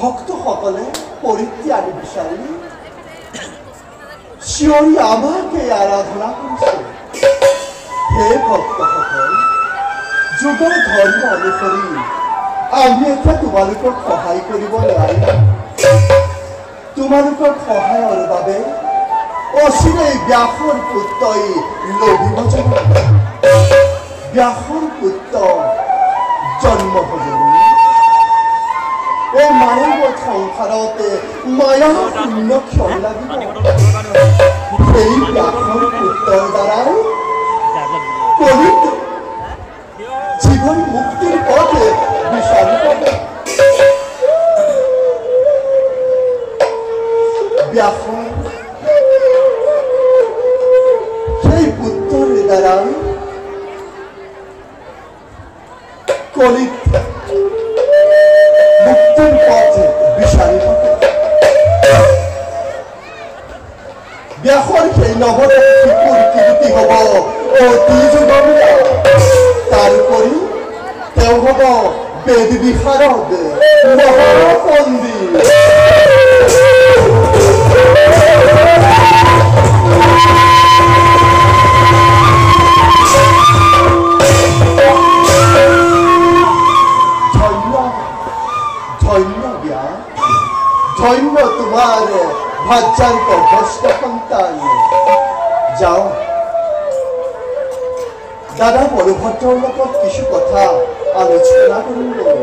ভক্তসকলে পৰিত্ৰাণ বিচাৰি চিঞৰি আমাকে আৰাধনা কৰিছে। হে ভক্তসকল, যুগ ধৰ্ম অনুসৰি আমি এতিয়া তোমালোকক সহায় কৰিব নোৱাৰিম। তোমালোকৰ সহায়ৰ বাবে অচিৰে ব্যাসৰ পুত্ৰই লভিব জন্ম। ব্যাসৰ পুত্ৰ জন্ম হ'ব। এই মানৱ সংসাৰতে মায়া শূন্য ক্ষণ লাগিব। সেই ব্যাসৰ পুত্ৰৰ দ্বাৰাই কলিত জীৱন মুক্তিৰ পথ বিচাৰি পাব। ব্যাসৰ সেই পুত্ৰৰ দ্বাৰাই কলিত মুক্তিৰ পথ বিচাৰি পাব। ব্যাসৰ সেই নৱৰে শিশুৰ কীৰ্তি হ'ব অতি যুগমীয়া। তাৰোপৰি তেওঁ হ'ব বেদ বিশাৰদ মহাপণ্ডিত। ধন্য তোমাৰ ভাজ্যাৰ গৰ্ভস্থ সন্তান। যাও দাদা বলভদ্ৰৰ লগত কিছু কথা আলোচনা কৰিম।